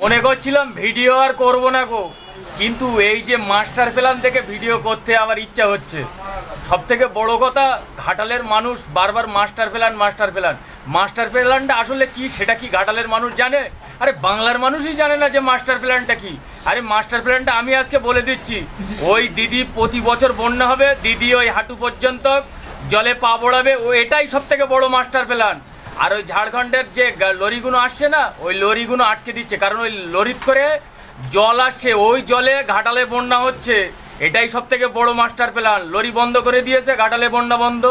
মনে করছিলাম ভিডিও আর করব না গো, কিন্তু এই যে মাস্টার প্ল্যান থেকে ভিডিও করতে আমার ইচ্ছা হচ্ছে। সব থেকে বড় কথা, ঘাটালের মানুষ বারবার মাস্টার প্ল্যানটা আসলে কি সেটা কি ঘাটালের মানুষ জানে? আরে বাংলার মানুষই জানে না যে মাস্টার প্ল্যানটা কি। আরে মাস্টার প্ল্যানটা আমি আজকে বলে দিচ্ছি। ওই দিদি প্রতি বছর বন্যা হবে, দিদি ওই হাঁটু পর্যন্ত জলে পা বড়াবে, ও এটাই সব থেকে বড় মাস্টার প্ল্যান। আর ওই ঝাড়খণ্ডের যে লরিগুলো আসছে না, ওই লরিগুলো আটকে দিচ্ছে, কারণ ওই লরিত করে জল আসছে, ওই জলে ঘাটালে বন্যা হচ্ছে। এটাই সব থেকে বড় মাস্টার প্ল্যান। লরি বন্ধ করে দিয়েছে, ঘাটালে বন্যা বন্ধ।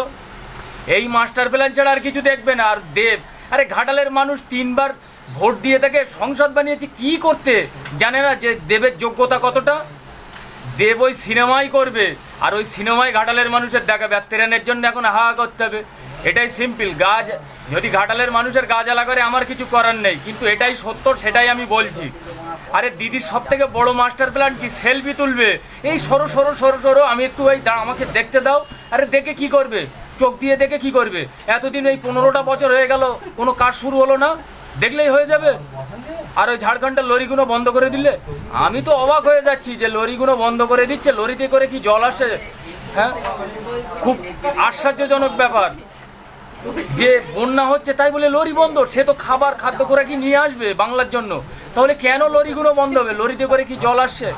এই মাস্টার প্ল্যান ছাড়া আর কিছু দেখবে না। আর দেব, আরে ঘাটালের মানুষ 3বার ভোট দিয়ে তাকে সংসদ বানিয়েছে, কি করতে জানে না যে দেবের যোগ্যতা কতটা? দেব ওই সিনেমাই করবে, আর ওই সিনেমায় ঘাটালের মানুষের দেখাবে। আর ট্রেনের জন্য এখন হাহা করতে হবে। এটাই সিম্পল। গাছ যদি ঘাটালের মানুষের গা জ্বালা করে আমার কিছু করার নেই, কিন্তু এটাই সত্য, সেটাই আমি বলছি। আরে দিদির সব থেকে বড় মাস্টার প্ল্যান কি? সেলফি তুলবে। এই সরো সরো সরো সরো, আমি একটু ওই আমাকে দেখতে দাও। আরে দেখে কি করবে? চোখ দিয়ে দেখে কি করবে? এতদিন এই 15টা বছর হয়ে গেল, কোনো কাজ শুরু হলো না, দেখলেই হয়ে যাবে। আর ওই ঝাড়খণ্ডের লরিগুলো বন্ধ করে দিলে আমি তো অবাক হয়ে যাচ্ছি যে লরিগুলো বন্ধ করে দিচ্ছে। লরিতে করে কি জল আসছে? হ্যাঁ, খুব আশ্চর্যজনক ব্যাপার যে বন্যা হচ্ছে তাই বলে লরি বন্ধ। সে তো খাদ্য করে কি নিয়ে আসবে বাংলার জন্য, তাহলে কেন লরিগুলো বন্ধ হবে? লরিতে করে কি জল আসছে?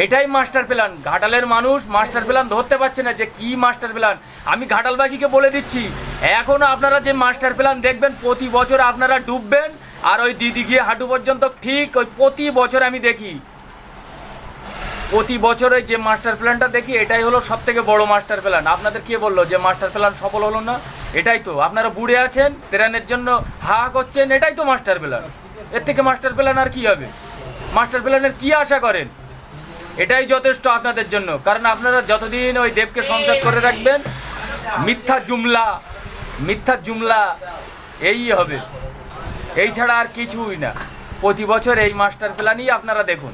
এটাই মাস্টার প্ল্যান। ঘাটালের মানুষ মাস্টার প্ল্যান ধরতে পারছে না যে কি মাস্টার প্ল্যান। আমি ঘাটালবাসীকে বলে দিচ্ছি, এখন আপনারা যে মাস্টার প্ল্যান দেখবেন, প্রতি বছর আপনারা ডুববেন। আর ওই দিদি গিয়ে হাঁটু পর্যন্ত, ঠিক ওই প্রতি বছর আমি দেখি, প্রতি বছরে যে মাস্টার প্ল্যানটা দেখি, এটাই হলো সব থেকে বড় মাস্টার প্ল্যান। আপনাদের কে বললো যে মাস্টার প্ল্যান সফল হলো না? এটাই তো, আপনারা বুড়ে আছেন, ট্রেনের জন্য হা করছেন, এটাই তো মাস্টার প্ল্যান। এর থেকে মাস্টার প্ল্যান আর কি হবে? মাস্টার প্ল্যানের কি আশা করেন? এটাই যথেষ্ট আপনাদের জন্য। কারণ আপনারা যতদিন ওই দেবকে সংসদ করে রাখবেন, মিথ্যা জুমলা এই হবে, এই ছাড়া আর কিছুই না। প্রতি বছর এই মাস্টার প্ল্যানই আপনারা দেখুন।